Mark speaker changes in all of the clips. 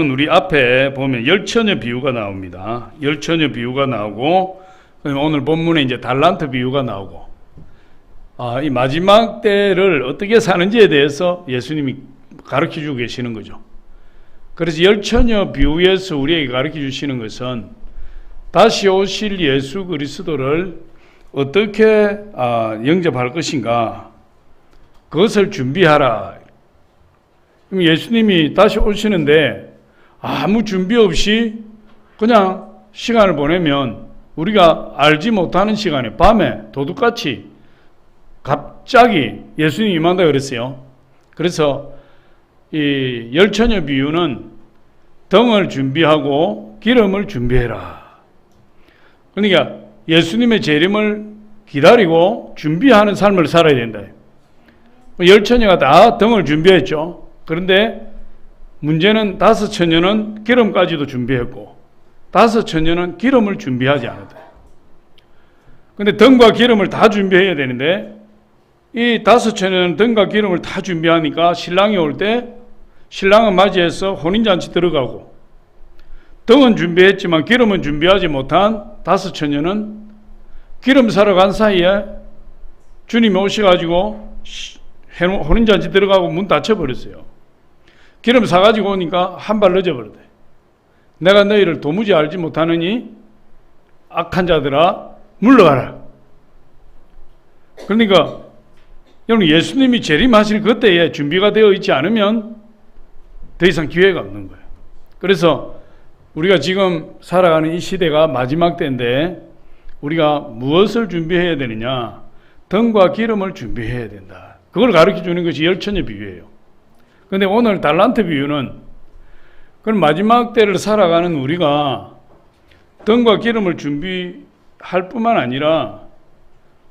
Speaker 1: 성경은 우리 앞에 보면 열처녀 비유가 나옵니다. 열처녀 비유가 나오고 오늘 본문에 이제 달란트 비유가 나오고 이 마지막 때를 어떻게 사는지에 대해서 예수님이 가르쳐 주고 계시는 거죠. 그래서 열처녀 비유에서 우리에게 가르쳐 주시는 것은 다시 오실 예수 그리스도를 어떻게 영접할 것인가 그것을 준비하라. 예수님이 다시 오시는데 아무 준비 없이 그냥 시간을 보내면 우리가 알지 못하는 시간에 밤에 도둑같이 갑자기 예수님이 임한다 그랬어요. 그래서 이 열처녀 비유는 등을 준비하고 기름을 준비해라. 그러니까 예수님의 재림을 기다리고 준비하는 삶을 살아야 된다. 열처녀가 다 등을 준비했죠. 그런데 문제는 다섯 처녀는 기름까지도 준비했고 다섯 처녀는 기름을 준비하지 않았다. 그런데 등과 기름을 다 준비해야 되는데 이 다섯 처녀는 등과 기름을 다 준비하니까 신랑이 올 때 신랑은 맞이해서 혼인잔치 들어가고 등은 준비했지만 기름은 준비하지 못한 다섯 처녀는 기름 사러 간 사이에 주님이 오셔가지고 혼인잔치 들어가고 문 닫혀버렸어요. 기름 사가지고 오니까 한 발 늦어버렸대. 내가 너희를 도무지 알지 못하느니 악한 자들아 물러가라. 그러니까 여러분 예수님이 재림하실 그때에 준비가 되어 있지 않으면 더 이상 기회가 없는 거예요. 그래서 우리가 지금 살아가는 이 시대가 마지막 때인데 우리가 무엇을 준비해야 되느냐? 등과 기름을 준비해야 된다. 그걸 가르쳐 주는 것이 열처녀 비유예요. 그런데 오늘 달란트 비유는 그럼 마지막 때를 살아가는 우리가 등과 기름을 준비할 뿐만 아니라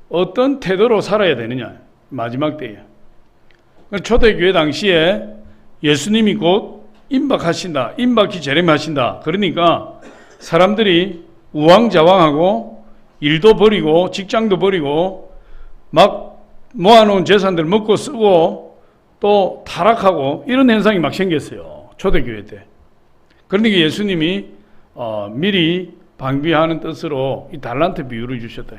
Speaker 1: 어떤 태도로 살아야 되느냐? 마지막 때에. 초대교회 당시에 예수님이 곧 임박하신다. 임박히 재림하신다. 그러니까 사람들이 우왕좌왕하고 일도 버리고 직장도 버리고 막 모아놓은 재산들 먹고 쓰고 또 타락하고 이런 현상이 막 생겼어요. 초대교회 때. 그러니까 예수님이 미리 방비하는 뜻으로 이 달란트 비유를 주셨다.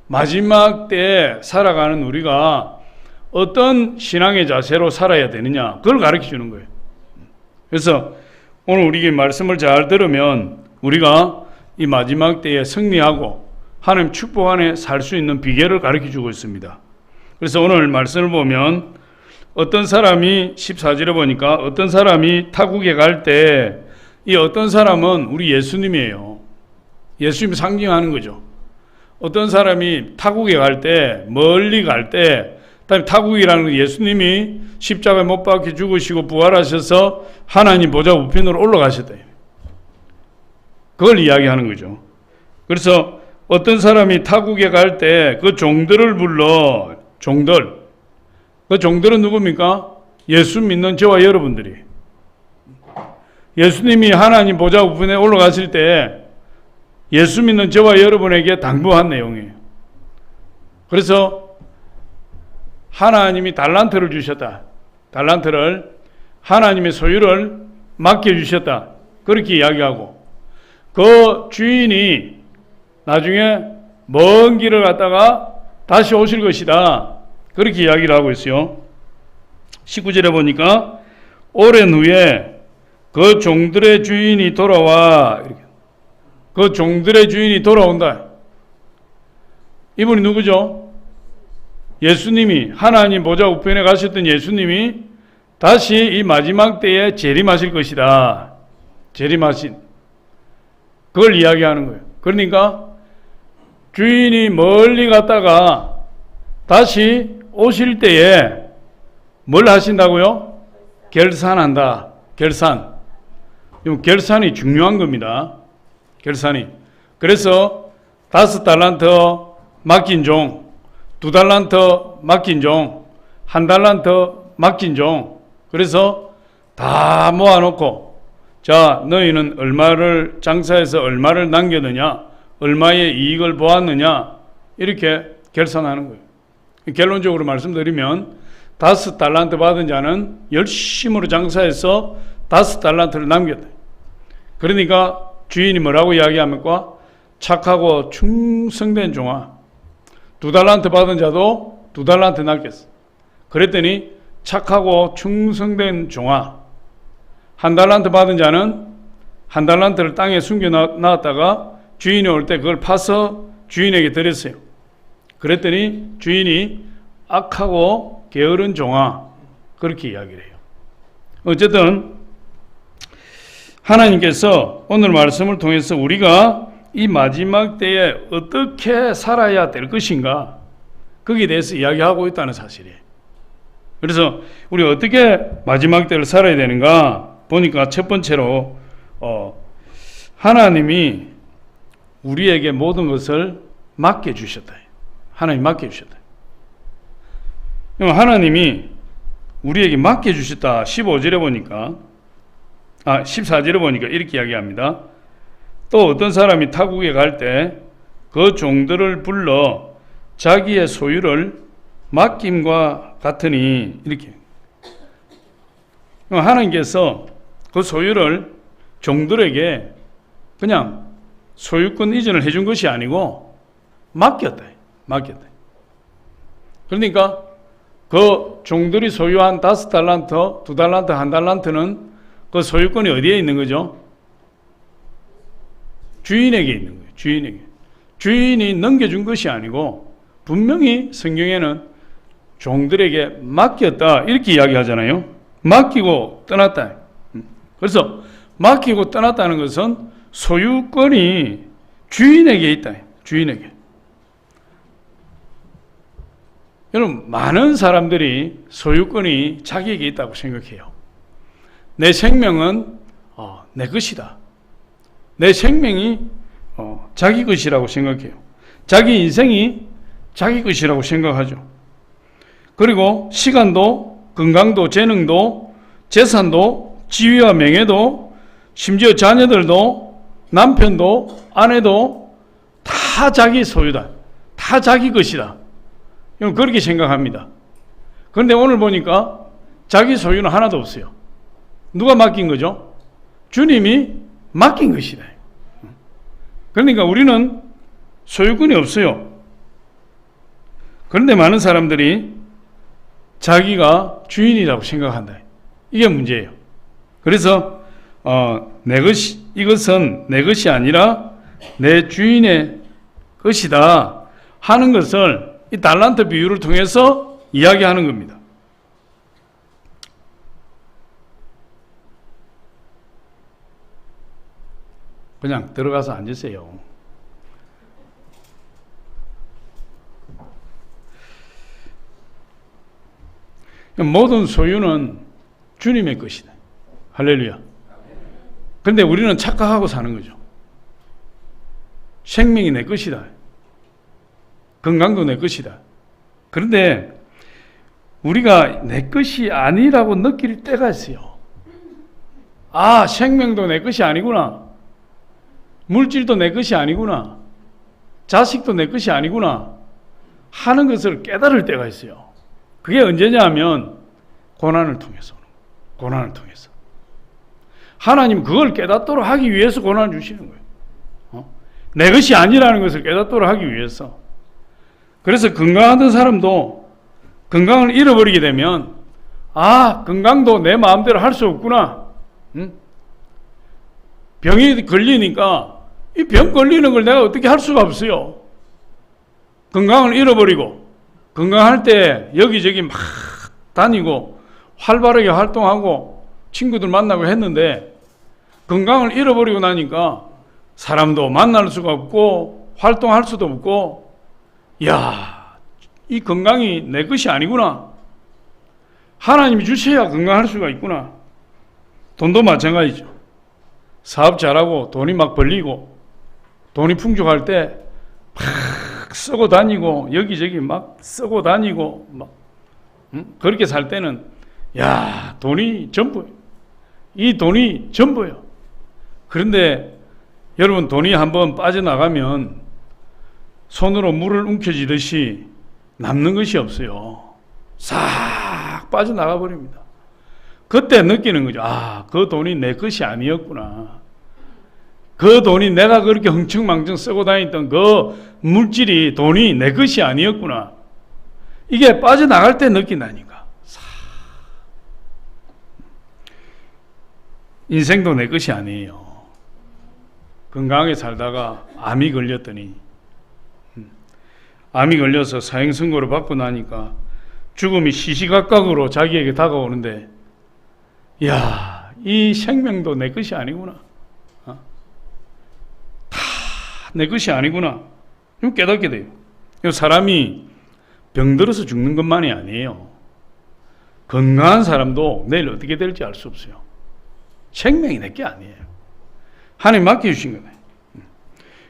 Speaker 1: 마지막 때에 살아가는 우리가 어떤 신앙의 자세로 살아야 되느냐 그걸 가르쳐 주는 거예요. 그래서 오늘 우리에게 말씀을 잘 들으면 우리가 이 마지막 때에 승리하고 하나님 축복 안에 살 수 있는 비결을 가르쳐 주고 있습니다. 그래서 오늘 말씀을 보면 어떤 사람이 14절에 보니까 어떤 사람이 타국에 갈 때 이 어떤 사람은 우리 예수님이에요. 예수님이 상징하는 거죠. 어떤 사람이 타국에 갈 때 멀리 갈 때 그다음에 타국이라는 건 예수님이 십자가에 못 박혀 죽으시고 부활하셔서 하나님 보좌 우편으로 올라가셨다. 그걸 이야기하는 거죠. 그래서 어떤 사람이 타국에 갈 때 그 종들을 불러 종들. 그 종들은 누굽니까? 예수 믿는 저와 여러분들이. 예수님이 하나님 보좌 우편에 올라가실 때 예수 믿는 저와 여러분에게 당부한 내용이에요. 그래서 하나님이 달란트를 주셨다. 달란트를 하나님의 소유를 맡겨주셨다. 그렇게 이야기하고 그 주인이 나중에 먼 길을 갔다가 다시 오실 것이다. 그렇게 이야기를 하고 있어요. 19절에 보니까 오랜 후에 그 종들의 주인이 돌아와. 그 종들의 주인이 돌아온다. 이분이 누구죠? 예수님이 하나님 보좌 우편에 가셨던 예수님이 다시 이 마지막 때에 재림하실 것이다. 재림하신. 그걸 이야기하는 거예요. 그러니까 주인이 멀리 갔다가 다시 오실 때에 뭘 하신다고요? 결산한다. 결산. 결산이 중요한 겁니다. 결산이. 그래서 5달란트 맡긴 종, 2달란트 맡긴 종, 1달란트 맡긴 종. 그래서 다 모아놓고 자, 너희는 얼마를 장사해서 얼마를 남겼느냐, 얼마의 이익을 보았느냐, 이렇게 결산하는 거예요. 결론적으로 말씀드리면 5달란트 받은 자는 열심으로 장사해서 5달란트를 남겼다. 그러니까 주인이 뭐라고 이야기합니까? 착하고 충성된 종아. 2달란트 받은 자도 2달란트 남겼어. 그랬더니 착하고 충성된 종아. 1달란트 받은 자는 1달란트를 땅에 숨겨 놨다가 주인이 올 때 그걸 파서 주인에게 드렸어요. 그랬더니 주인이 악하고 게으른 종아. 그렇게 이야기를 해요. 어쨌든 하나님께서 오늘 말씀을 통해서 우리가 이 마지막 때에 어떻게 살아야 될 것인가, 거기에 대해서 이야기하고 있다는 사실이에요. 그래서 우리 어떻게 마지막 때를 살아야 되는가 보니까 첫 번째로 하나님이 우리에게 모든 것을 맡겨주셨다. 하나님이 맡겨주셨다. 하나님이 우리에게 맡겨주셨다. 15절에 보니까 14절에 보니까 이렇게 이야기합니다. 또 어떤 사람이 타국에 갈 때 그 종들을 불러 자기의 소유를 맡김과 같으니, 이렇게 하나님께서 그 소유를 종들에게 그냥 소유권 이전을 해준 것이 아니고 맡겼다. 그러니까 그 종들이 소유한 5달란트, 2달란트, 1달란트는 그 소유권이 어디에 있는 거죠? 주인에게 있는 거예요. 주인이 넘겨준 것이 아니고 분명히 성경에는 종들에게 맡겼다 이렇게 이야기하잖아요. 맡기고 떠났다. 그래서 맡기고 떠났다는 것은 소유권이 주인에게 있다. 주인에게. 여러분, 많은 사람들이 소유권이 자기에게 있다고 생각해요. 내 생명은 내 것이다. 내 생명이 자기 것이라고 생각해요. 자기 인생이 자기 것이라고 생각하죠. 그리고 시간도, 건강도, 재능도, 재산도, 지위와 명예도, 심지어 자녀들도, 남편도, 아내도 다 자기 소유다. 다 자기 것이다. 그렇게 생각합니다. 그런데 오늘 보니까 자기 소유는 하나도 없어요. 누가 맡긴 거죠? 주님이 맡긴 것이다. 그러니까 우리는 소유권이 없어요. 그런데 많은 사람들이 자기가 주인이라고 생각한다. 이게 문제예요. 그래서 이것은 내 것이 아니라 내 주인의 것이다 하는 것을 이 달란트 비유를 통해서 이야기하는 겁니다. 그냥 들어가서 앉으세요. 모든 소유는 주님의 것이다. 할렐루야. 그런데 우리는 착각하고 사는 거죠. 생명이 내 것이다. 건강도 내 것이다. 그런데 우리가 내 것이 아니라고 느낄 때가 있어요. 생명도 내 것이 아니구나. 물질도 내 것이 아니구나. 자식도 내 것이 아니구나 하는 것을 깨달을 때가 있어요. 그게 언제냐 하면 고난을 통해서 고난을 통해서. 하나님 그걸 깨닫도록 하기 위해서 고난을 주시는 거예요. 내 것이 아니라는 것을 깨닫도록 하기 위해서. 그래서 건강하던 사람도 건강을 잃어버리게 되면 건강도 내 마음대로 할 수 없구나. 병이 걸리니까 이 병 걸리는 걸 내가 어떻게 할 수가 없어요. 건강을 잃어버리고 건강할 때 여기저기 막 다니고 활발하게 활동하고 친구들 만나고 했는데 건강을 잃어버리고 나니까 사람도 만날 수가 없고 활동할 수도 없고 이 건강이 내 것이 아니구나. 하나님이 주셔야 건강할 수가 있구나. 돈도 마찬가지죠. 사업 잘하고 돈이 막 벌리고 돈이 풍족할 때 막 쓰고 다니고 여기저기 막 쓰고 다니고 막 그렇게 살 때는 돈이 전부예요. 이 돈이 전부예요. 그런데 여러분 돈이 한번 빠져나가면 손으로 물을 움켜쥐듯이 남는 것이 없어요. 싹 빠져나가 버립니다. 그때 느끼는 거죠. 아, 그 돈이 내 것이 아니었구나. 그 돈이 내가 그렇게 흥청망청 쓰고 다녔던 그 물질이 돈이 내 것이 아니었구나. 이게 빠져나갈 때 느낀다니까. 인생도 내 것이 아니에요. 건강하게 살다가 암이 걸렸더니 암이 걸려서 사형선고를 받고 나니까 죽음이 시시각각으로 자기에게 다가오는데, 이야, 이 생명도 내 것이 아니구나. 다 내 것이 아니구나. 이거 깨닫게 돼요. 사람이 병들어서 죽는 것만이 아니에요. 건강한 사람도 내일 어떻게 될지 알 수 없어요. 생명이 내 게 아니에요. 하나님 맡겨주신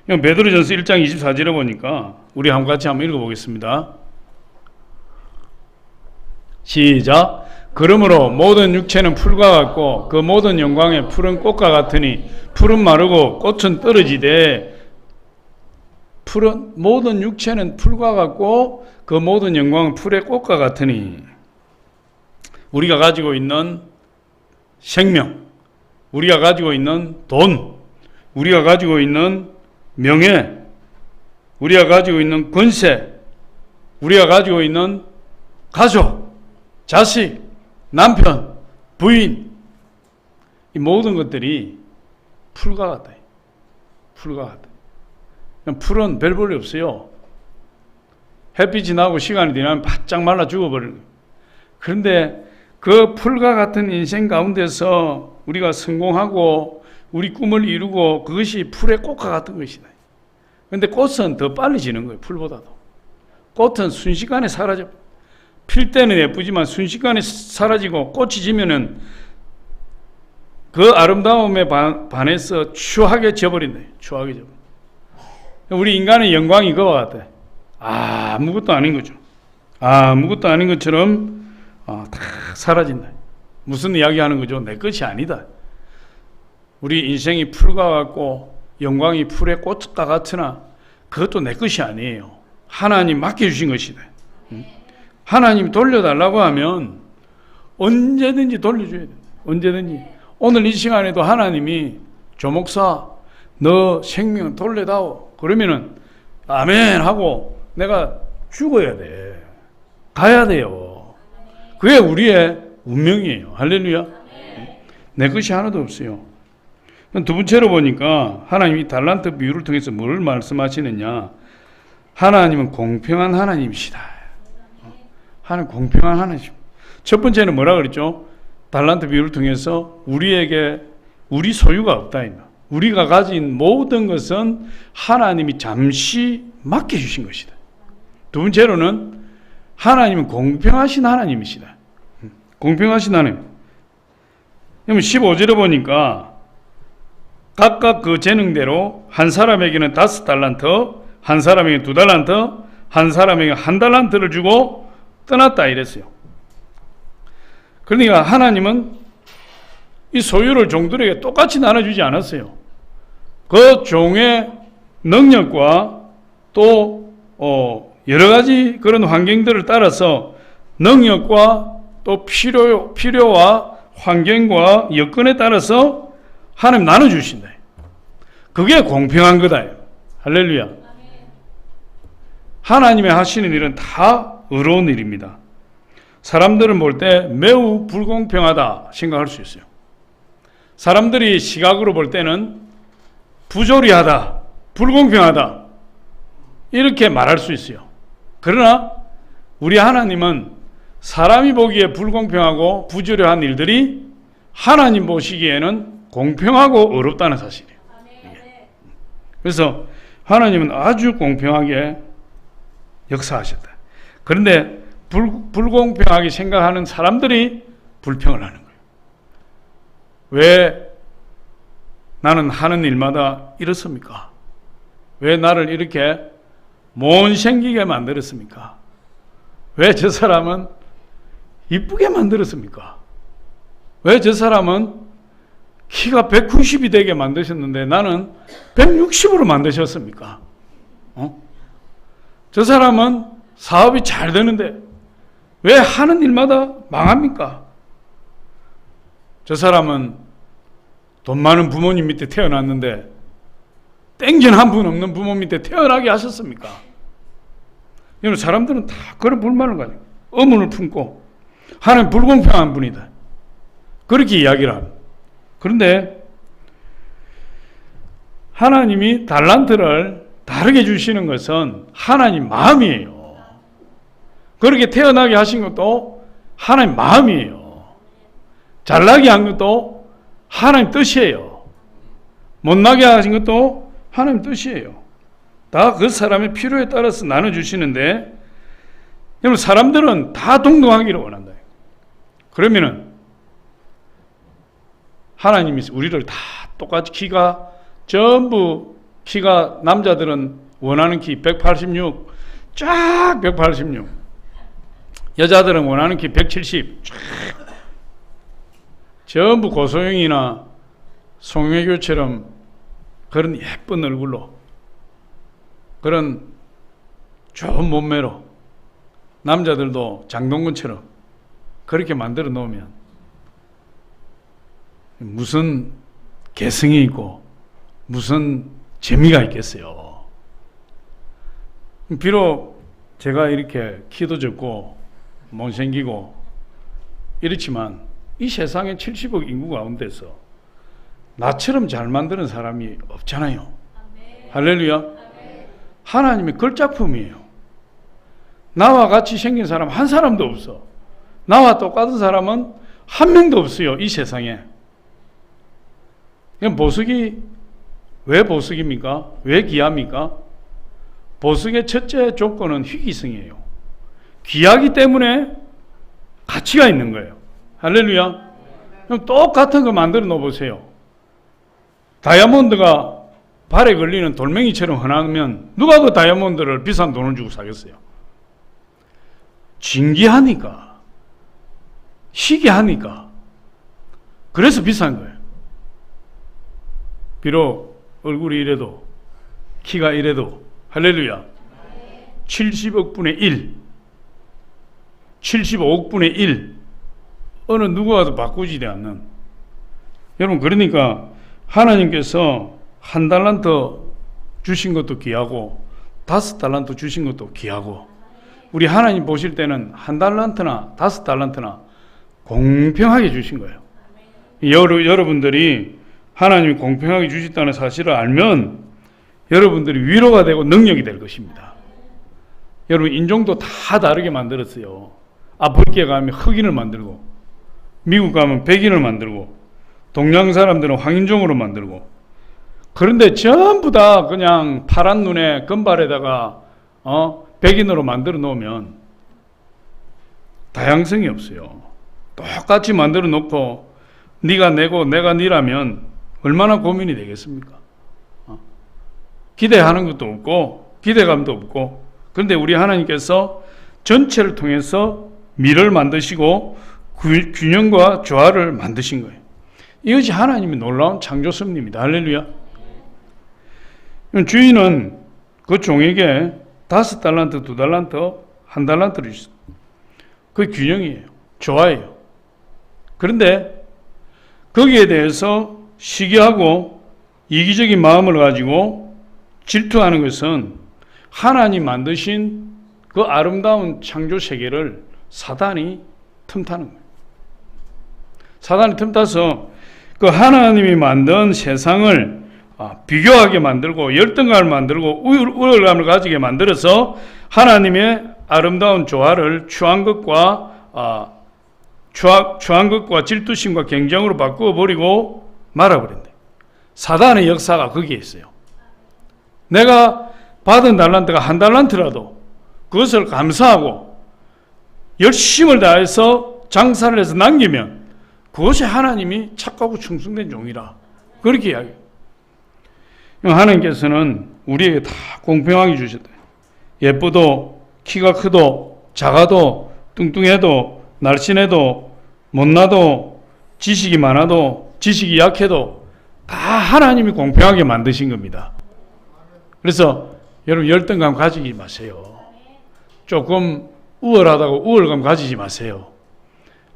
Speaker 1: 거예요. 베드로전서 1장 24절에 보니까 우리 같이 한번 읽어보겠습니다. 시작. 그러므로 모든 육체는 풀과 같고 그 모든 영광의 푸른 꽃과 같으니 풀은 마르고 꽃은 떨어지되 모든 육체는 풀과 같고 그 모든 영광은 풀의 꽃과 같으니, 우리가 가지고 있는 생명, 우리가 가지고 있는 돈, 우리가 가지고 있는 명예, 우리가 가지고 있는 권세, 우리가 가지고 있는 가족, 자식, 남편, 부인, 이 모든 것들이 풀과 같다. 풀과 같다. 풀은 별 볼일 없어요. 햇빛이 나고 시간이 지나면 바짝 말라 죽어버리는 거예요. 그런데 그 풀과 같은 인생 가운데서 우리가 성공하고 우리 꿈을 이루고, 그것이 풀의 꽃과 같은 것이다. 그런데 꽃은 더 빨리 지는 거예요. 풀보다도. 꽃은 순식간에 사라져. 필 때는 예쁘지만 순식간에 사라지고, 꽃이 지면은 그 아름다움에 반해서 추하게 져버린다. 추하게 져버린다. 우리 인간의 영광이 그와 같아. 아무것도 아닌 거죠. 아무것도 아닌 것처럼 다 사라진다. 무슨 이야기 하는 거죠? 내 것이 아니다. 우리 인생이 풀과 같고 영광이 풀의 꽃과 같으나 그것도 내 것이 아니에요. 하나님 맡겨주신 것이다. 하나님 돌려달라고 하면 언제든지 돌려줘야 돼. 언제든지. 오늘 이 시간에도 하나님이 조 목사 너 생명 돌려다오 그러면은 아멘 하고 내가 죽어야 돼. 가야 돼요. 그게 우리의 운명이에요. 할렐루야. 내 것이 하나도 없어요. 두 번째로 보니까 하나님이 달란트 비유를 통해서 뭘 말씀하시느냐. 하나님은 공평한 하나님이시다. 하나님 공평한 하나님. 첫 번째는 뭐라 그랬죠? 달란트 비유를 통해서 우리에게 우리 소유가 없다. 우리가 가진 모든 것은 하나님이 잠시 맡겨주신 것이다. 두 번째로는 하나님은 공평하신 하나님이시다. 공평하신 하나님. 15절에 보니까 각각 그 재능대로 한 사람에게는 5달란트, 한 사람에게 2달란트, 한 사람에게 1달란트를 주고 떠났다 이랬어요. 그러니까 하나님은 이 소유를 종들에게 똑같이 나눠주지 않았어요. 그 종의 능력과 또 여러 가지 그런 환경들을 따라서 능력과 또 필요와 환경과 여건에 따라서 하나님 나눠주신다. 그게 공평한 거다. 할렐루야. 하나님의 하시는 일은 다 의로운 일입니다. 사람들은 볼 때 매우 불공평하다 생각할 수 있어요. 사람들이 시각으로 볼 때는 부조리하다, 불공평하다 이렇게 말할 수 있어요. 그러나 우리 하나님은 사람이 보기에 불공평하고 부조리한 일들이 하나님 보시기에는 공평하고 어렵다는 사실이에요. 그래서 하나님은 아주 공평하게 역사하셨다. 그런데 불공평하게 생각하는 사람들이 불평을 하는 거예요. 왜 나는 하는 일마다 이렇습니까? 왜 나를 이렇게 못생기게 만들었습니까? 왜 저 사람은 이쁘게 만들었습니까? 왜 저 사람은 키가 190이 되게 만드셨는데 나는 160으로 만드셨습니까? 저 사람은 사업이 잘 되는데 왜 하는 일마다 망합니까? 저 사람은 돈 많은 부모님 밑에 태어났는데 땡전 한 분 없는 부모 밑에 태어나게 하셨습니까? 이런 사람들은 다 그런 불만을 가지고 의문을 품고 하나님 불공평한 분이다, 그렇게 이야기를 합니다. 그런데 하나님이 달란트를 다르게 주시는 것은 하나님 마음이에요. 그렇게 태어나게 하신 것도 하나님 마음이에요. 잘나게 한 것도 하나님 뜻이에요. 못나게 하신 것도 하나님 뜻이에요. 다 그 사람의 필요에 따라서 나눠주시는데, 여러분, 사람들은 다 동등하기를 원한다. 그러면은 하나님이 우리를 다 똑같이 전부 키가, 남자들은 원하는 키 186, 쫙 186. 여자들은 원하는 키 170, 쫙. 전부 고소영이나 송혜교처럼 그런 예쁜 얼굴로, 그런 좋은 몸매로, 남자들도 장동건처럼 그렇게 만들어 놓으면 무슨 개성이 있고 무슨 재미가 있겠어요. 비록 제가 이렇게 키도 적고 못생기고 이렇지만 이 세상에 70억 인구 가운데서 나처럼 잘 만드는 사람이 없잖아요. 아멘. 할렐루야. 아멘. 하나님의 걸작품이에요. 나와 같이 생긴 사람 한 사람도 없어. 나와 똑같은 사람은 한 명도 없어요, 이 세상에. 보석이 왜 보석입니까? 왜 귀합니까? 보석의 첫째 조건은 희귀성이에요. 귀하기 때문에 가치가 있는 거예요. 할렐루야. 그럼 똑같은 거 만들어 놓으세요. 다이아몬드가 발에 걸리는 돌멩이처럼 흔하면 누가 그 다이아몬드를 비싼 돈을 주고 사겠어요? 진귀하니까, 희귀하니까. 그래서 비싼 거예요. 비록 얼굴이 이래도, 키가 이래도, 할렐루야, 70억 분의 1, 75억 분의 1, 어느 누구와도 바꾸지 않는. 여러분, 그러니까 하나님께서 한 달란트 주신 것도 귀하고 5달란트 주신 것도 귀하고, 우리 하나님 보실 때는 한 달란트나 5달란트나 공평하게 주신 거예요. 여러분들이 하나님이 공평하게 주셨다는 사실을 알면 여러분들이 위로가 되고 능력이 될 것입니다. 여러분, 인종도 다 다르게 만들었어요. 아프리카 가면 흑인을 만들고, 미국 가면 백인을 만들고, 동양 사람들은 황인종으로 만들고, 그런데 전부 다 그냥 파란 눈에 금발에다가 백인으로 만들어 놓으면 다양성이 없어요. 똑같이 만들어 놓고 네가 내고 내가 니라면 얼마나 고민이 되겠습니까? 기대하는 것도 없고 기대감도 없고. 그런데 우리 하나님께서 전체를 통해서 미를 만드시고 균형과 조화를 만드신 거예요. 이것이 하나님의 놀라운 창조 섭리입니다. 할렐루야. 주인은 그 종에게 5달란트, 2달란트, 1달란트를 주셨어요. 그게 균형이에요. 조화예요. 그런데 거기에 대해서 시기하고 이기적인 마음을 가지고 질투하는 것은 하나님 만드신 그 아름다운 창조 세계를 사단이 틈타는 거예요. 사단이 틈타서 그 하나님이 만든 세상을 비교하게 만들고 열등감을 만들고 우월감을 가지게 만들어서 하나님의 아름다운 조화를 추한 것과 질투심과 경쟁으로 바꾸어 버리고 말아버린다. 사단의 역사가 거기에 있어요. 내가 받은 달란트가 1달란트라도 그것을 감사하고 열심을 다해서 장사를 해서 남기면 그것이 하나님이 착하고 충성된 종이라, 그렇게 이야기해요. 하나님께서는 우리에게 다 공평하게 주셨다. 예쁘도 키가 크도 작아도 뚱뚱해도 날씬해도 못나도 지식이 많아도 지식이 약해도 다 하나님이 공평하게 만드신 겁니다. 그래서 여러분, 열등감 가지지 마세요. 조금 우월하다고 우월감 가지지 마세요.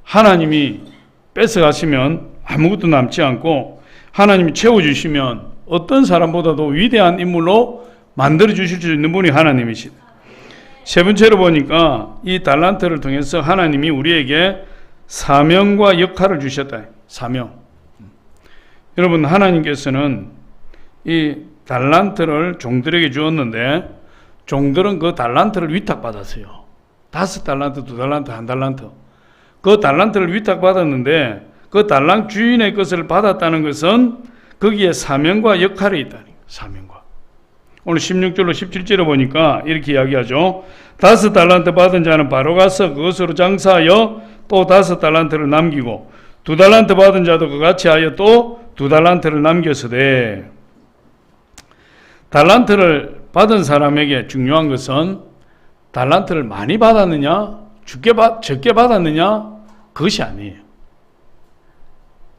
Speaker 1: 하나님이 뺏어가시면 아무것도 남지 않고 하나님이 채워주시면 어떤 사람보다도 위대한 인물로 만들어 주실 수 있는 분이 하나님이시다. 세 번째로 보니까 이 달란트를 통해서 하나님이 우리에게 사명과 역할을 주셨다. 사명. 여러분, 하나님께서는 이 달란트를 종들에게 주었는데 종들은 그 달란트를 위탁받았어요. 5달란트, 2달란트, 1달란트. 그 달란트를 위탁받았는데 그 달랑 주인의 것을 받았다는 것은 거기에 사명과 역할이 있다는 거예요. 사명과. 오늘 16절로 17절에 보니까 이렇게 이야기하죠. 5달란트 받은 자는 바로 가서 그것으로 장사하여 또 5달란트를 남기고 2달란트 받은 자도 그같이 하여 또 2달란트를 남겼으되, 달란트를 받은 사람에게 중요한 것은 달란트를 많이 받았느냐 적게 받았느냐 그것이 아니에요.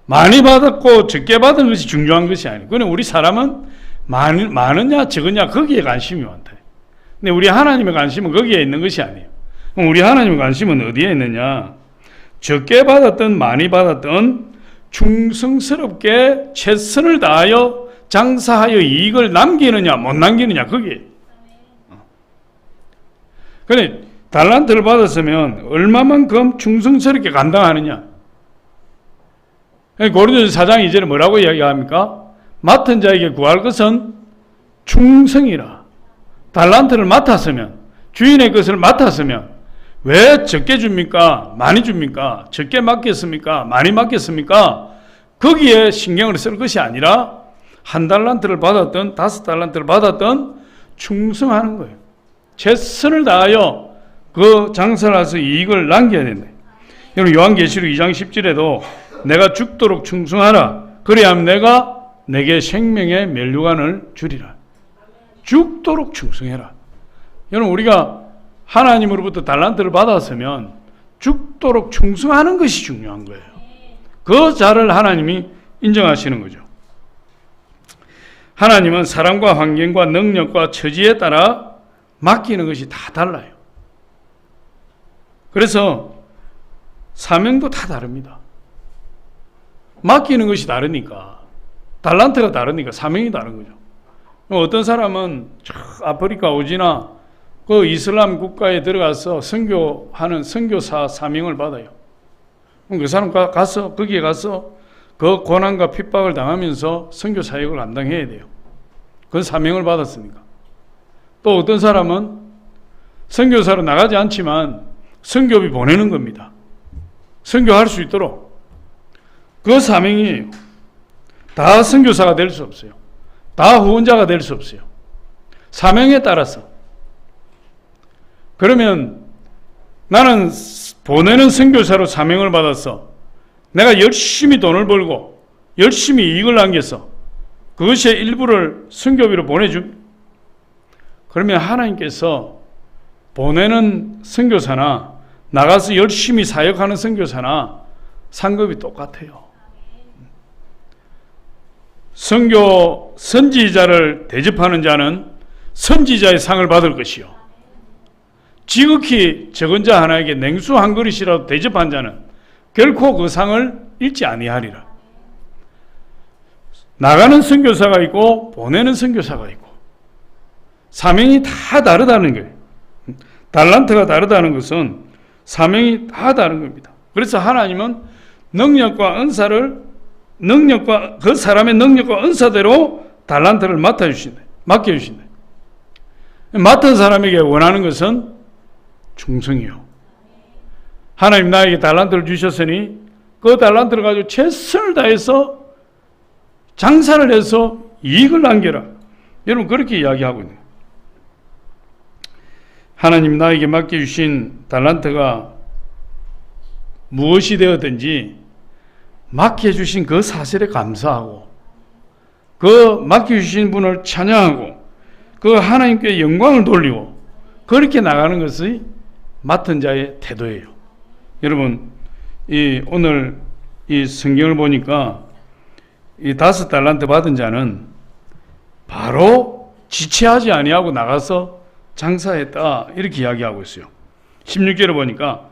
Speaker 1: 많이 받았고 적게 받은 것이 중요한 것이 아니에요. 그냥 우리 사람은 많으냐 적으냐 거기에 관심이 많다. 근데 우리 하나님의 관심은 거기에 있는 것이 아니에요. 그럼 우리 하나님의 관심은 어디에 있느냐? 적게 받았든 많이 받았든 충성스럽게 최선을 다하여 장사하여 이익을 남기느냐 못 남기느냐 거기에. 그래, 달란트를 받았으면 얼마만큼 충성스럽게 감당하느냐. 고린도전서 4장 2절에 뭐라고 이야기합니까? 맡은 자에게 구할 것은 충성이라. 달란트를 맡았으면, 주인의 것을 맡았으면 왜 적게 줍니까? 많이 줍니까? 적게 맡겼습니까? 많이 맡겼습니까? 거기에 신경을 쓸 것이 아니라 1달란트를 받았든 5달란트를 받았든 충성하는 거예요. 최선을 다하여 그 장사를 해서 이익을 남겨야 된다. 여러분, 요한계시록 2장 10절에도 내가 죽도록 충성하라. 그래야 하면 내가 내게 생명의 면류관을 주리라. 죽도록 충성해라. 여러분, 우리가 하나님으로부터 달란트를 받았으면 죽도록 충성하는 것이 중요한 거예요. 그 자를 하나님이 인정하시는 거죠. 하나님은 사람과 환경과 능력과 처지에 따라 맡기는 것이 다 달라요. 그래서 사명도 다 다릅니다. 맡기는 것이 다르니까, 달란트가 다르니까 사명이 다른 거죠. 어떤 사람은 아프리카 오지나 그 이슬람 국가에 들어가서 선교하는 선교사 사명을 받아요. 그 사람 가서 거기에 가서 그 고난과 핍박을 당하면서 선교 사역을 감당해야 돼요. 그 사명을 받았으니까. 또 어떤 사람은 선교사로 나가지 않지만 선교비 보내는 겁니다. 선교할 수 있도록. 그 사명이에요. 다 선교사가 될 수 없어요. 다 후원자가 될 수 없어요. 사명에 따라서. 그러면 나는 보내는 선교사로 사명을 받았어. 내가 열심히 돈을 벌고 열심히 이익을 남겨서 그것의 일부를 선교비로 보내줍니다. 그러면 하나님께서 보내는 선교사나 나가서 열심히 사역하는 선교사나 상급이 똑같아요. 선교 선지자를 대접하는 자는 선지자의 상을 받을 것이요, 지극히 적은 자 하나에게 냉수 한 그릇이라도 대접한 자는 결코 그 상을 잃지 아니하리라. 나가는 선교사가 있고 보내는 선교사가 있고 사명이 다 다르다는 거예요. 달란트가 다르다는 것은 사명이 다 다른 겁니다. 그래서 하나님은 능력과 은사를 그 사람의 능력과 은사대로 달란트를 맡겨주신다. 맡은 사람에게 원하는 것은 충성이요. 하나님 나에게 달란트를 주셨으니 그 달란트를 가지고 최선을 다해서 장사를 해서 이익을 남겨라. 여러분, 그렇게 이야기하고 있는 거예요. 하나님 나에게 맡겨주신 달란트가 무엇이 되었든지 맡겨주신 그 사실에 감사하고 그 맡겨주신 분을 찬양하고 그 하나님께 영광을 돌리고 그렇게 나가는 것이 맡은 자의 태도예요. 여러분, 오늘 이 성경을 보니까 이 5달란트 받은 자는 바로 지체하지 아니하고 나가서 장사했다, 이렇게 이야기하고 있어요. 16절에 보니까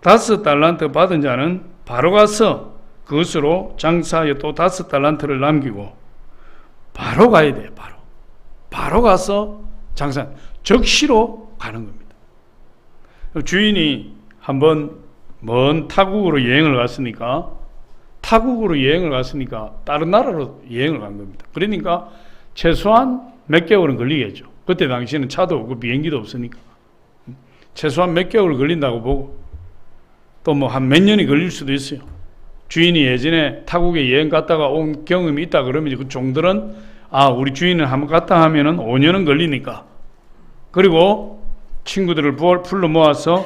Speaker 1: 5달란트 받은 자는 바로 가서 그것으로 장사하여 또 5달란트를 남기고 바로 가야 돼요. 바로 가서 장사, 적시로 가는 겁니다. 주인이 한번 먼 타국으로 여행을 갔으니까 다른 나라로 여행을 간 겁니다. 그러니까 최소한 몇 개월은 걸리겠죠. 그때 당시에는 차도 없고 비행기도 없으니까 최소한 몇 개월 걸린다고 보고 또 뭐 한 몇 년이 걸릴 수도 있어요. 주인이 예전에 타국에 여행 갔다가 온 경험이 있다 그러면 그 종들은 우리 주인은 한번 갔다 하면은 5년은 걸리니까, 그리고 친구들을 불러 모아서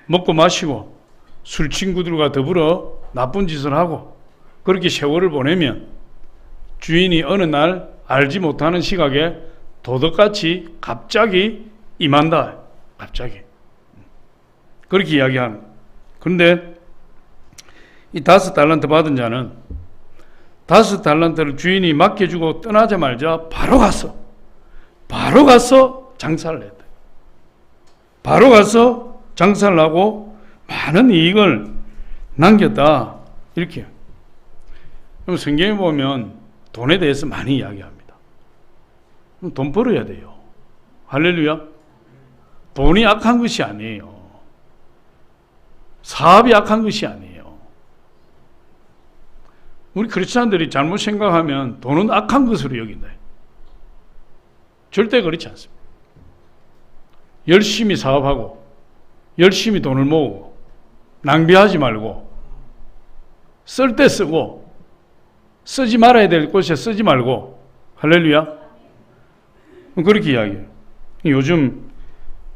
Speaker 1: 먹고 마시고 술 친구들과 더불어 나쁜 짓을 하고 그렇게 세월을 보내면 주인이 어느 날 알지 못하는 시각에 도덕같이 갑자기 임한다. 갑자기. 그렇게 이야기하는. 그런데 이 5달란트 받은 자는 5달란트를 주인이 맡겨주고 떠나자마자 바로 가서 장사를 했다. 바로 가서 장사를 하고 많은 이익을 남겼다. 이렇게. 그럼 성경에 보면 돈에 대해서 많이 이야기합니다. 그럼 돈 벌어야 돼요. 할렐루야. 돈이 악한 것이 아니에요. 사업이 악한 것이 아니에요. 우리 크리스찬들이 잘못 생각하면 돈은 악한 것으로 여긴다. 절대 그렇지 않습니다. 열심히 사업하고 열심히 돈을 모으고 낭비하지 말고 쓸 때 쓰고 쓰지 말아야 될 곳에 쓰지 말고, 할렐루야. 그렇게 이야기해요. 요즘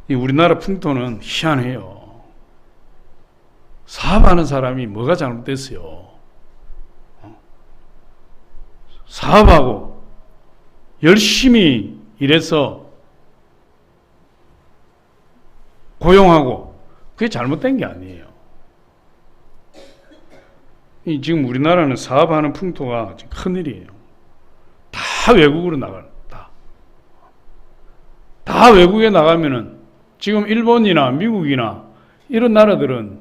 Speaker 1: 우리나라 풍토는 희한해요. 사업하는 사람이 뭐가 잘못됐어요? 사업하고 열심히 일해서 고용하고 그게 잘못된 게 아니에요. 지금 우리나라는 사업하는 풍토가 큰일이에요. 다 외국으로 나간다. 다 외국에 나가면은 지금 일본이나 미국이나 이런 나라들은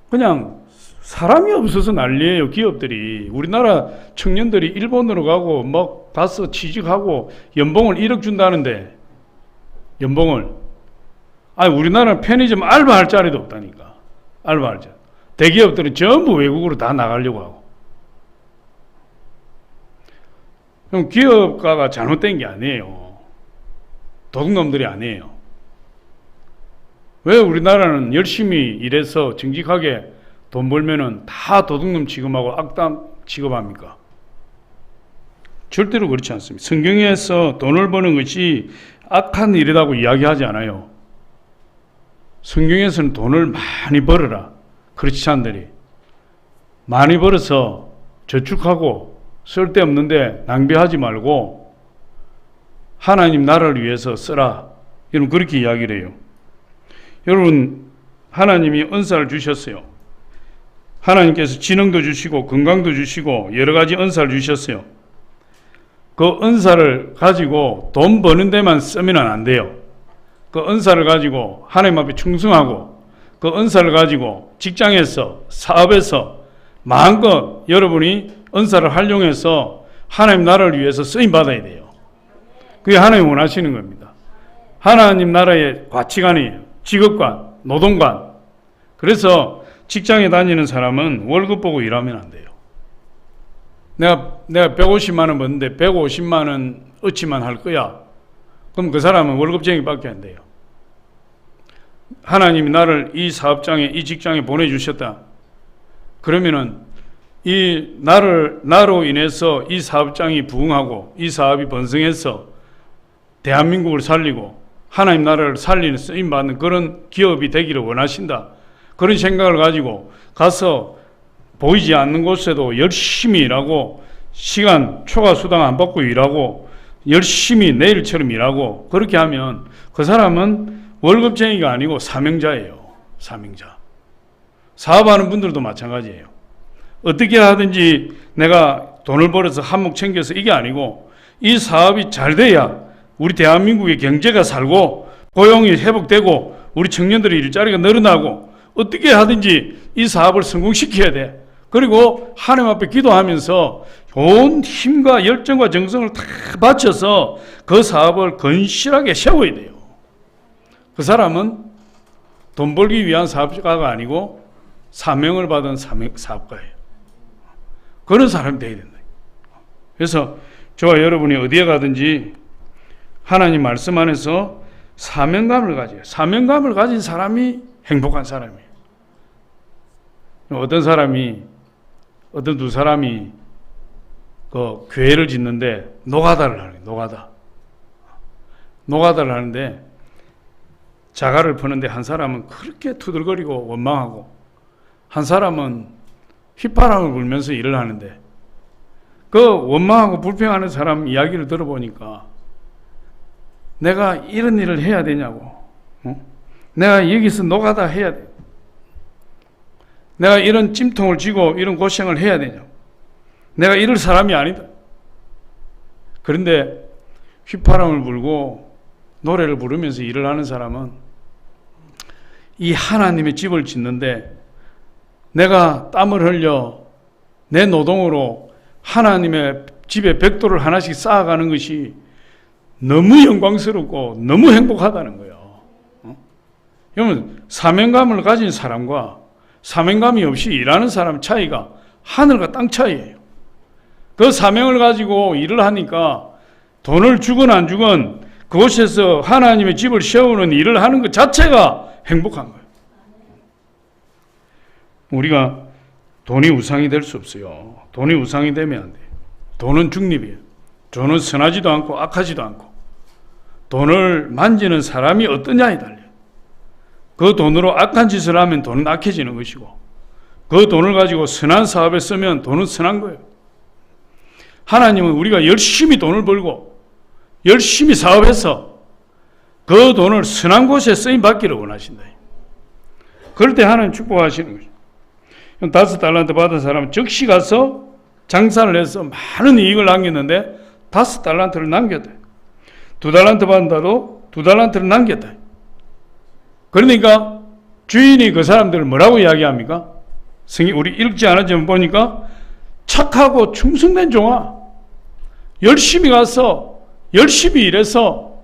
Speaker 1: 그냥 사람이 없어서 난리예요. 기업들이. 우리나라 청년들이 일본으로 가고 막 가서 취직하고 연봉을 1억 준다는데, 연봉을. 우리나라는 편의점 알바할 자리도 없다니까. 알바할 자리. 대기업들은 전부 외국으로 다 나가려고 하고. 그럼 기업가가 잘못된 게 아니에요. 도둑놈들이 아니에요. 왜 우리나라는 열심히 일해서 정직하게 돈 벌면은 다 도둑놈 취급하고 악당 취급합니까? 절대로 그렇지 않습니다. 성경에서 돈을 버는 것이 악한 일이라고 이야기하지 않아요. 성경에서는 돈을 많이 벌어라. 크리스찬들이 많이 벌어서 저축하고 쓸데없는데 낭비하지 말고 하나님 나라를 위해서 쓰라. 여러분 그렇게 이야기를 해요. 여러분 하나님이 은사를 주셨어요. 하나님께서 지능도 주시고 건강도 주시고 여러 가지 은사를 주셨어요. 그 은사를 가지고 돈 버는 데만 쓰면 안 돼요. 그 은사를 가지고 하나님 앞에 충성하고 그 은사를 가지고 직장에서 사업에서 마음껏 여러분이 은사를 활용해서 하나님 나라를 위해서 쓰임 받아야 돼요. 그게 하나님 원하시는 겁니다. 하나님 나라의 가치관이에요. 직업관, 노동관. 그래서 직장에 다니는 사람은 월급 보고 일하면 안 돼요. 내가 150만 원 버는데 150만 원 어치만 할 거야. 그럼 그 사람은 월급쟁이밖에 안 돼요. 하나님이 나를 이 사업장에, 이 직장에 보내주셨다. 그러면은 나로 인해서 이 사업장이 부흥하고 이 사업이 번성해서 대한민국을 살리고 하나님 나라를 살리는 쓰임받는 그런 기업이 되기를 원하신다. 그런 생각을 가지고 가서 보이지 않는 곳에도 열심히 일하고 시간 초과 수당 안 받고 일하고 열심히 내일처럼 일하고 그렇게 하면 그 사람은 월급쟁이가 아니고 사명자예요. 사명자. 사업하는 분들도 마찬가지예요. 어떻게 하든지 내가 돈을 벌어서 한몫 챙겨서 이게 아니고 이 사업이 잘 돼야 우리 대한민국의 경제가 살고 고용이 회복되고 우리 청년들의 일자리가 늘어나고 어떻게 하든지 이 사업을 성공시켜야 돼. 그리고 하나님 앞에 기도하면서 온 힘과 열정과 정성을 다 바쳐서 그 사업을 건실하게 세워야 돼요. 그 사람은 돈 벌기 위한 사업가가 아니고 사명을 받은 사업가예요. 그런 사람이 되어야 된다. 그래서 저와 여러분이 어디에 가든지 하나님 말씀 안에서 사명감을 가져요. 사명감을 가진 사람이 행복한 사람이에요. 어떤 두 사람이 그 교회를 짓는데 노가다를 하는 거예요. 노가다를 하는데 자갈을 퍼는데 한 사람은 그렇게 투덜거리고 원망하고 한 사람은 휘파람을 불면서 일을 하는데 그 원망하고 불평하는 사람 이야기를 들어보니까 내가 이런 일을 해야 되냐고, 내가 여기서 노가다 해야 돼, 내가 이런 찜통을 쥐고 이런 고생을 해야 되냐고, 내가 이럴 사람이 아니다. 그런데 휘파람을 불고 노래를 부르면서 일을 하는 사람은 이 하나님의 집을 짓는데 내가 땀을 흘려 내 노동으로 하나님의 집에 벽돌을 하나씩 쌓아가는 것이 너무 영광스럽고 너무 행복하다는 거예요. 그러면 사명감을 가진 사람과 사명감이 없이 일하는 사람 차이가 하늘과 땅 차이예요. 그 사명을 가지고 일을 하니까 돈을 주건 안 주건 그곳에서 하나님의 집을 세우는 일을 하는 것 자체가 행복한 거예요. 우리가 돈이 우상이 될 수 없어요. 돈이 우상이 되면 안 돼요. 돈은 중립이에요. 돈은 선하지도 않고 악하지도 않고 돈을 만지는 사람이 어떠냐에 달려요. 그 돈으로 악한 짓을 하면 돈은 악해지는 것이고 그 돈을 가지고 선한 사업에 쓰면 돈은 선한 거예요. 하나님은 우리가 열심히 돈을 벌고 열심히 사업해서 그 돈을 선한 곳에 쓰임받기를 원하신다. 그럴 때 하나님 축복하시는 거죠. 5달란트 받은 사람은 즉시 가서 장사를 해서 많은 이익을 남겼는데 5달란트를 남겼다. 2달란트 받는다도 2달란트를 남겼다. 그러니까 주인이 그 사람들을 뭐라고 이야기합니까? 우리 읽지 않았지만 보니까 착하고 충성된 종아, 열심히 가서 열심히 일해서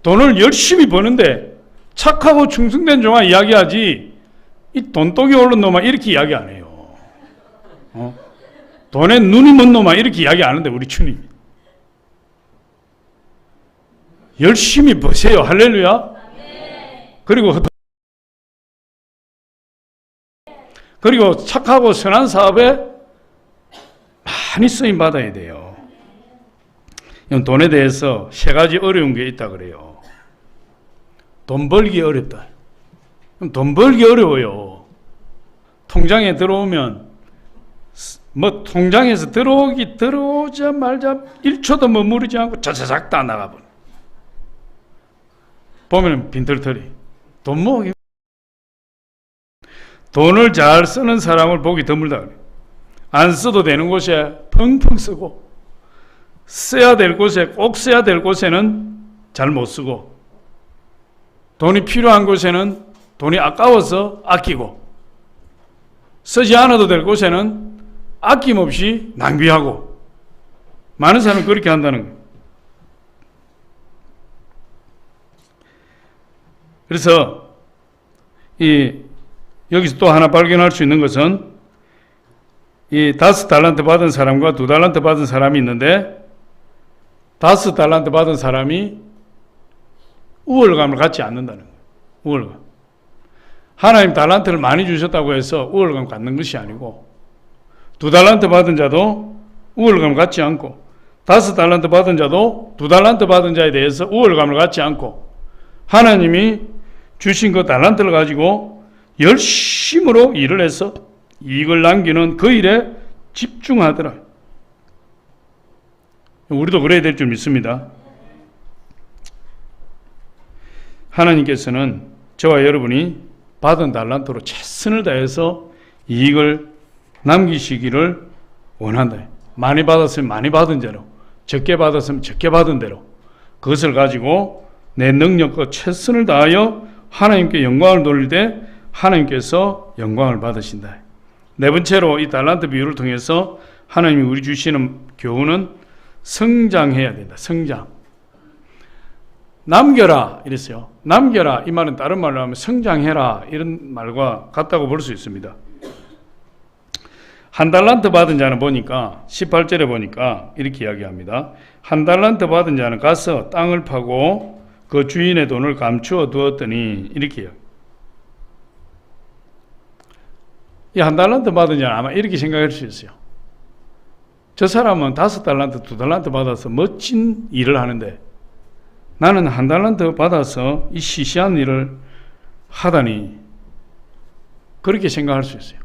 Speaker 1: 돈을 열심히 버는데 착하고 충성된 종아 이야기하지 이 돈독이 오른 놈아 이렇게 이야기 안 해요. 돈에 눈이 먼 놈아 이렇게 이야기 안 하는데 우리 주님이 열심히 버세요. 할렐루야. 그리고 착하고 선한 사업에 많이 쓰임 받아야 돼요. 돈에 대해서 3가지 어려운 게 있다 그래요. 돈 벌기 어렵다. 돈 벌기 어려워요. 통장에 들어오면 통장에서 들어오자마자 1초도 머무르지 않고 자자작 다 나가버려. 보면 빈털터리. 돈 모으기. 돈을 잘 쓰는 사람을 보기 드물다 그래요. 안 써도 되는 곳에 펑펑 쓰고 써야 될 곳에 꼭 써야 될 곳에는 잘 못 쓰고 돈이 필요한 곳에는 돈이 아까워서 아끼고 쓰지 않아도 될 곳에는 아낌없이 낭비하고 많은 사람은 그렇게 한다는 거예요. 그래서 여기서 또 하나 발견할 수 있는 것은 이 5달란트 받은 사람과 2달란트 받은 사람이 있는데 5달란트 받은 사람이 우월감을 갖지 않는다는 거예요. 우월감. 하나님 달란트를 많이 주셨다고 해서 우월감 갖는 것이 아니고 2달란트 받은 자도 우월감을 갖지 않고 5달란트 받은 자도 2달란트 받은 자에 대해서 우월감을 갖지 않고 하나님이 주신 그 달란트를 가지고 열심으로 일을 해서 이익을 남기는 그 일에 집중하더라. 우리도 그래야 될 줄 믿습니다. 하나님께서는 저와 여러분이 받은 달란트로 최선을 다해서 이익을 남기시기를 원한다. 많이 받았으면 많이 받은 대로, 적게 받았으면 적게 받은 대로 그것을 가지고 내 능력과 최선을 다하여 하나님께 영광을 돌릴 때 하나님께서 영광을 받으신다. 네 번째로 이 달란트 비유를 통해서 하나님이 우리 주시는 교훈은 성장해야 된다. 성장. 남겨라 이랬어요. 남겨라 이 말은 다른 말로 하면 성장해라 이런 말과 같다고 볼 수 있습니다. 한 달란트 받은 자는 보니까 18절에 보니까 이렇게 이야기합니다. 한 달란트 받은 자는 가서 땅을 파고 그 주인의 돈을 감추어 두었더니 이렇게 이야기합니다. 이 한 달란트 받은 자는 아마 이렇게 생각할 수 있어요. 저 사람은 5달란트, 2달란트 받아서 멋진 일을 하는데 나는 한 달란트 받아서 이 시시한 일을 하다니, 그렇게 생각할 수 있어요.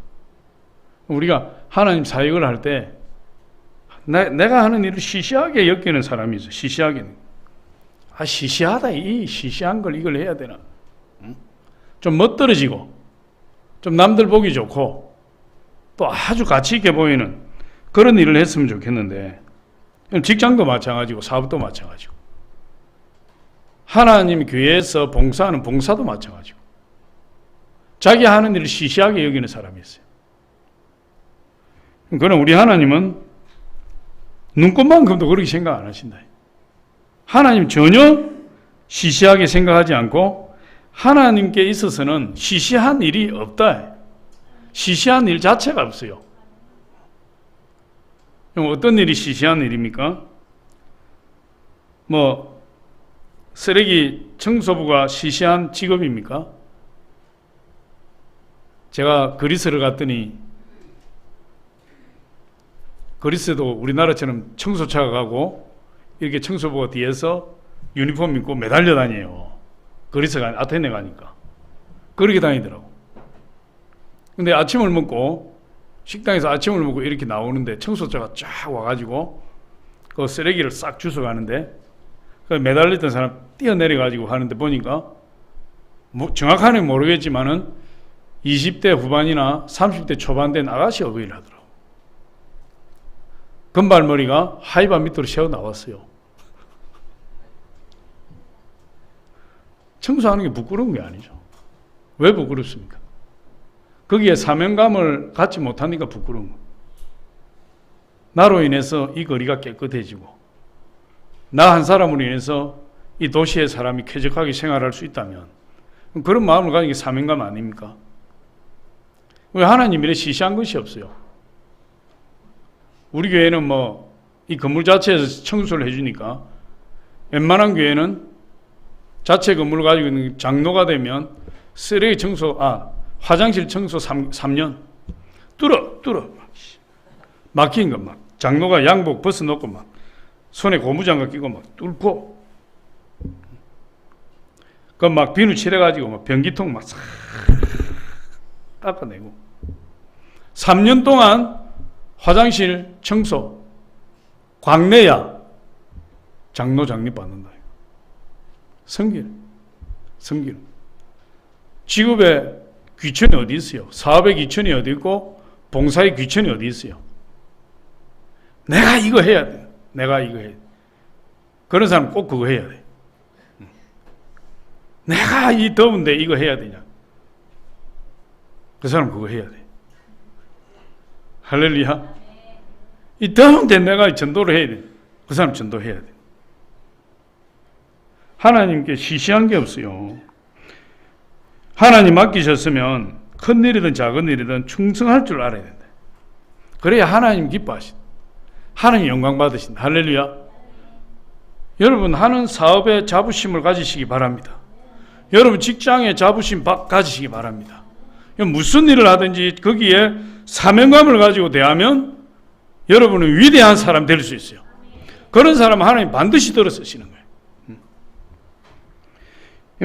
Speaker 1: 우리가 하나님 사역을 할 때 내가 하는 일을 시시하게 여기는 사람이 있어요. 시시하게. 시시하다. 이 시시한 걸 이걸 해야 되나. 좀 멋들어지고 좀 남들 보기 좋고 또 아주 가치 있게 보이는 그런 일을 했으면 좋겠는데, 직장도 마찬가지고 사업도 마찬가지고 하나님 교회에서 봉사하는 봉사도 마찬가지고 자기 하는 일을 시시하게 여기는 사람이 있어요. 그러나 우리 하나님은 눈꽃만큼도 그렇게 생각 안 하신다. 하나님 전혀 시시하게 생각하지 않고 하나님께 있어서는 시시한 일이 없다. 시시한 일 자체가 없어요. 어떤 일이 시시한 일입니까? 쓰레기 청소부가 시시한 직업입니까? 제가 그리스를 갔더니 그리스도 우리나라처럼 청소차가 가고 이렇게 청소부가 뒤에서 유니폼 입고 매달려 다녀요. 그리스가 아테네 가니까 그렇게 다니더라고. 근데 아침을 먹고 식당에서 아침을 먹고 이렇게 나오는데 청소차가 쫙 와가지고 그 쓰레기를 싹 주워가는데 그 매달렸던 사람 뛰어내려가지고 하는데 보니까 정확하게는 모르겠지만은 20대 후반이나 30대 초반 된 아가씨 어휘를 하더라고. 금발머리가 하이바 밑으로 새어 나왔어요. 청소하는 게 부끄러운 게 아니죠. 왜 부끄럽습니까? 거기에 사명감을 갖지 못하니까 부끄러운 거예요. 나로 인해서 이 거리가 깨끗해지고 나 한 사람으로 인해서 이 도시의 사람이 쾌적하게 생활할 수 있다면 그런 마음을 가진 게 사명감 아닙니까? 왜 하나님 일에 시시한 것이 없어요. 우리 교회는 이 건물 자체에서 청소를 해주니까 웬만한 교회는 자체 건물을 가지고 있는 장로가 되면 쓰레기 청소, 화장실 청소 3년 뚫어 막힌 거 막 장로가 양복 벗어놓고 막 손에 고무장갑 끼고 막 뚫고 그 막 비누 칠해가지고 막 변기통 막 싹 닦아내고 3년 동안 화장실 청소 광내야 장로 장립 받는다. 성길 직업에 귀천이 어디 있어요? 사업의 귀천이 어디 있고 봉사의 귀천이 어디 있어요? 내가 이거 해야 돼. 내가 이거 해야 돼. 그런 사람 꼭 그거 해야 돼. 내가 이 더운데 이거 해야 되냐? 그 사람 그거 해야 돼. 할렐루야. 이 더운데 내가 전도를 해야 돼. 그 사람 전도해야 돼. 하나님께 시시한 게 없어요. 하나님 맡기셨으면 큰 일이든 작은 일이든 충성할 줄 알아야 된다. 그래야 하나님 기뻐하신다. 하나님 영광 받으신다. 할렐루야. 여러분 하는 사업에 자부심을 가지시기 바랍니다. 여러분 직장에 자부심 가지시기 바랍니다. 무슨 일을 하든지 거기에 사명감을 가지고 대하면 여러분은 위대한 사람 될 수 있어요. 그런 사람은 하나님 반드시 들어 쓰시는 거예요.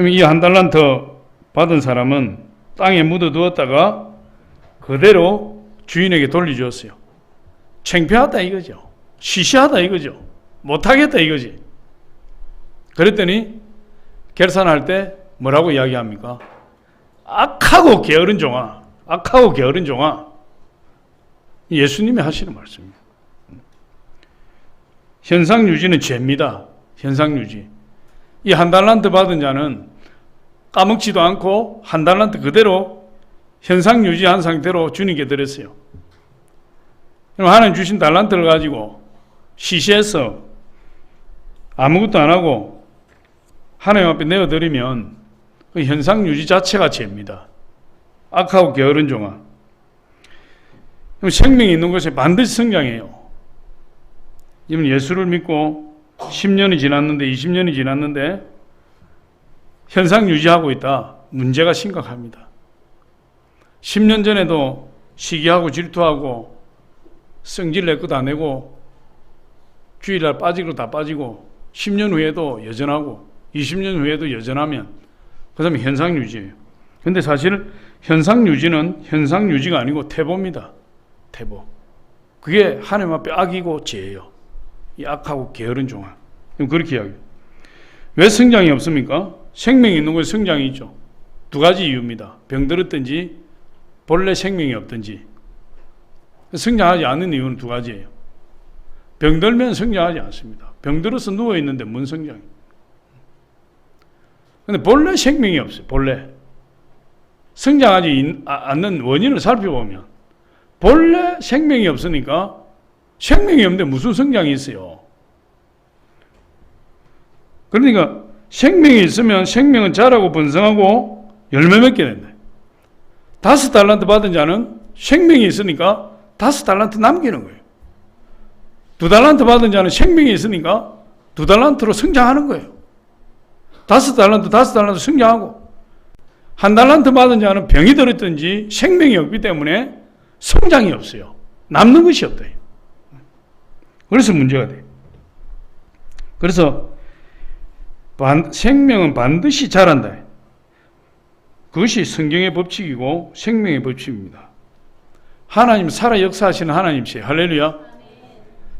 Speaker 1: 이 한 달란트 받은 사람은 땅에 묻어두었다가 그대로 주인에게 돌려주었어요. 창피하다 이거죠. 시시하다 이거죠. 못하겠다 이거지. 그랬더니 결산할 때 뭐라고 이야기합니까? 악하고 게으른 종아. 악하고 게으른 종아. 예수님이 하시는 말씀입니다. 현상 유지는 죄입니다. 현상 유지. 이 한 달란트 받은 자는 까먹지도 않고 한 달란트 그대로 현상 유지한 상태로 주님께 드렸어요. 그럼 하나님 주신 달란트를 가지고 시시해서 아무것도 안 하고 하나님 앞에 내어드리면 그 현상 유지 자체가 죄입니다. 악하고 게으른 종아. 생명이 있는 곳에 반드시 성장해요. 이분 예수를 믿고 10년이 지났는데 20년이 지났는데 현상 유지하고 있다. 문제가 심각합니다. 10년 전에도 시기하고 질투하고 성질 낼 거 다 내고 주일날 빠지고 다 빠지고 10년 후에도 여전하고 20년 후에도 여전하면 그 다음에 현상 유지예요. 근데 사실 현상 유지는 현상 유지가 아니고 태보입니다. 태보. 그게 하나님 앞에 악이고 죄예요. 이 악하고 게으른 종아. 그렇게 이야기해요. 왜 성장이 없습니까? 생명이 있는 곳에 성장이 있죠. 두 가지 이유입니다. 병들었든지 본래 생명이 없든지. 성장하지 않는 이유는 두 가지예요. 병들면 성장하지 않습니다. 병들어서 누워있는데 뭔 성장이? 근데 본래 생명이 없어요. 본래. 성장하지 않는 원인을 살펴보면 본래 생명이 없으니까 생명이 없는데 무슨 성장이 있어요? 그러니까 생명이 있으면 생명은 자라고 번성하고 열매 맺게 된다. 5달란트 받은 자는 생명이 있으니까 5달란트 남기는 거예요. 2달란트 받은 자는 생명이 있으니까 2달란트로 성장하는 거예요. 5달란트 성장하고 1달란트 받은 자는 병이 들었든지 생명이 없기 때문에 성장이 없어요. 남는 것이 없다. 그래서 문제가 돼요. 그래서 생명은 반드시 자란다. 그것이 성경의 법칙이고 생명의 법칙입니다. 하나님 살아 역사하시는 하나님이세요. 할렐루야.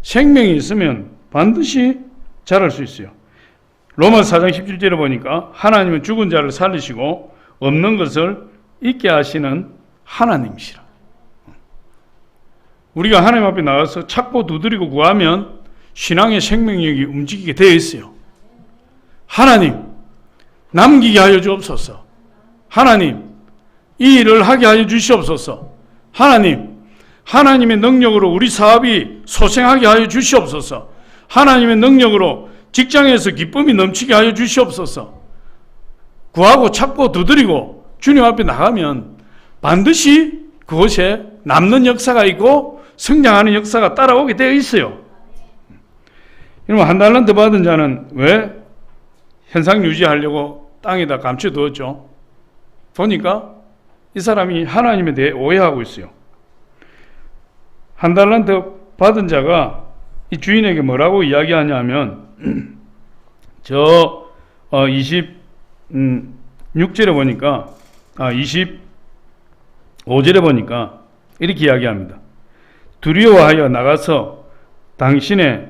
Speaker 1: 생명이 있으면 반드시 자랄 수 있어요. 로마서 4장 17절에 보니까 하나님은 죽은 자를 살리시고 없는 것을 있게 하시는 하나님이시라. 우리가 하나님 앞에 나가서 찾고 두드리고 구하면 신앙의 생명력이 움직이게 되어 있어요. 하나님, 남기게 하여 주옵소서. 하나님, 이 일을 하게 하여 주시옵소서. 하나님, 하나님의 능력으로 우리 사업이 소생하게 하여 주시옵소서. 하나님의 능력으로 직장에서 기쁨이 넘치게 하여 주시옵소서. 구하고 찾고 두드리고 주님 앞에 나가면 반드시 그곳에 남는 역사가 있고 성장하는 역사가 따라오게 되어 있어요. 여러분, 1달란트 받은 자는 왜 현상 유지하려고 땅에다 감춰두었죠? 보니까 이 사람이 하나님에 대해 오해하고 있어요. 1달란트 받은 자가 이 주인에게 뭐라고 이야기하냐면 저 26절에 보니까 25절에 보니까 이렇게 이야기합니다. 두려워하여 나가서 당신의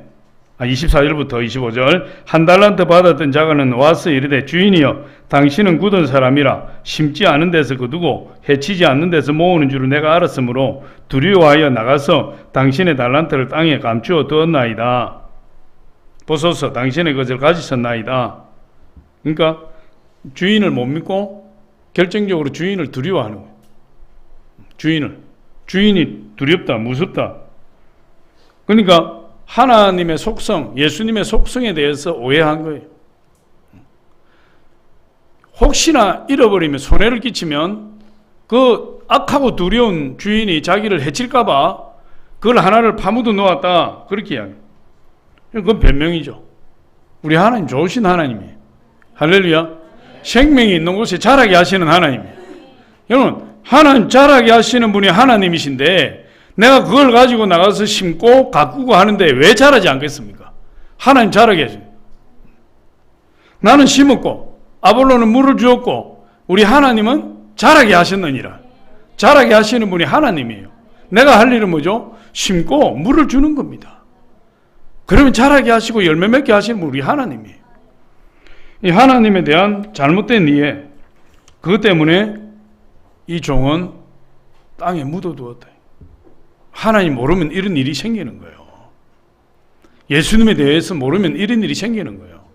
Speaker 1: 24절부터 25절 1달란트 받았던 자가는 와서 이르되 주인이여 당신은 굳은 사람이라 심지 않은 데서 거두고 해치지 않는 데서 모으는 줄을 내가 알았으므로 두려워하여 나가서 당신의 달란트를 땅에 감추어 두었나이다. 보소서 당신의 것을 가지셨나이다. 그러니까 주인을 못 믿고 결정적으로 주인을 두려워하는 거예요. 주인이 두렵다, 무섭다. 그러니까 하나님의 속성, 예수님의 속성에 대해서 오해한 거예요. 혹시나 잃어버리면 손해를 끼치면 그 악하고 두려운 주인이 자기를 해칠까봐 그걸 하나를 파묻어 놓았다. 그렇게 이야기해요. 그건 변명이죠. 우리 하나님 좋으신 하나님이에요. 할렐루야. 생명이 있는 곳에 자라게 하시는 하나님이에요. 여러분, 하나님 자라게 하시는 분이 하나님이신데 내가 그걸 가지고 나가서 심고 가꾸고 하는데 왜 자라지 않겠습니까? 하나님 자라게 하시는. 나는 심었고 아볼로는 물을 주었고 우리 하나님은 자라게 하셨느니라. 자라게 하시는 분이 하나님이에요. 내가 할 일은 뭐죠? 심고 물을 주는 겁니다. 그러면 자라게 하시고 열매 맺게 하시는 분이 우리 하나님이에요. 이 하나님에 대한 잘못된 이해, 그것 때문에 이 종은 땅에 묻어두었다. 하나님 모르면 이런 일이 생기는 거예요. 예수님에 대해서 모르면 이런 일이 생기는 거예요.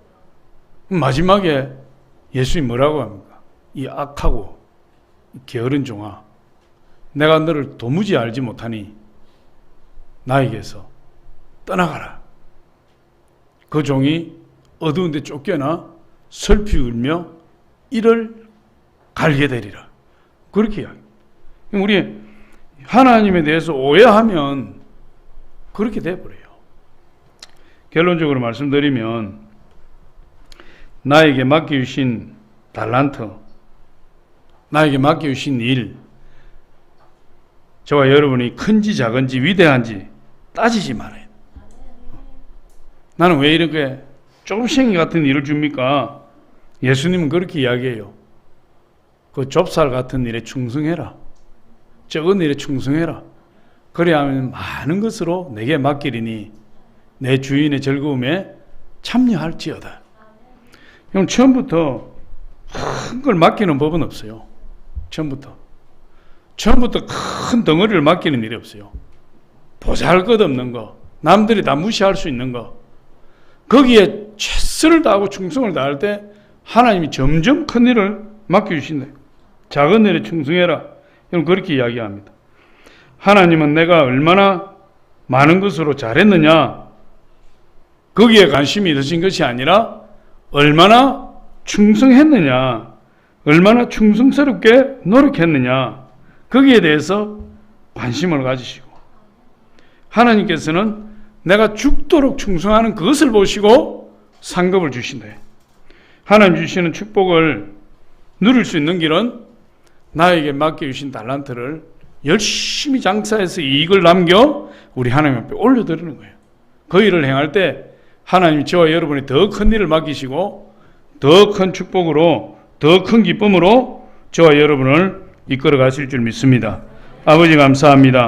Speaker 1: 마지막에 예수님 뭐라고 합니까? 이 악하고 게으른 종아, 내가 너를 도무지 알지 못하니 나에게서 떠나가라. 그 종이 어두운 데 쫓겨나 슬피 울며 이를 갈게 되리라. 그렇게 이야기합니다. 우리 하나님에 대해서 오해하면 그렇게 돼버려요. 결론적으로 말씀드리면 나에게 맡겨주신 달란트, 나에게 맡겨주신 일, 저와 여러분이 큰지 작은지 위대한지 따지지 말아요. 나는 왜 이렇게 조금씩 같은 일을 줍니까? 예수님은 그렇게 이야기해요. 그 좁쌀 같은 일에 충성해라. 적은 일에 충성해라. 그래야 하면 많은 것으로 내게 맡기리니 내 주인의 즐거움에 참여할지어다. 그럼 처음부터 큰 걸 맡기는 법은 없어요. 처음부터 큰 덩어리를 맡기는 일이 없어요. 보잘것없는 거, 남들이 다 무시할 수 있는 거, 거기에 최선을 다하고 충성을 다할 때 하나님이 점점 큰 일을 맡겨주신다. 작은 일에 충성해라. 여러분 그렇게 이야기합니다. 하나님은 내가 얼마나 많은 것으로 잘했느냐, 거기에 관심이 있으신 것이 아니라 얼마나 충성했느냐, 얼마나 충성스럽게 노력했느냐, 거기에 대해서 관심을 가지시고, 하나님께서는 내가 죽도록 충성하는 그것을 보시고 상급을 주신다. 하나님 주시는 축복을 누릴 수 있는 길은 나에게 맡겨주신 달란트를 열심히 장사해서 이익을 남겨 우리 하나님 앞에 올려드리는 거예요. 그 일을 행할 때 하나님이 저와 여러분이 더 큰 일을 맡기시고 더 큰 축복으로, 더 큰 기쁨으로 저와 여러분을 이끌어 가실 줄 믿습니다. 아버지 감사합니다.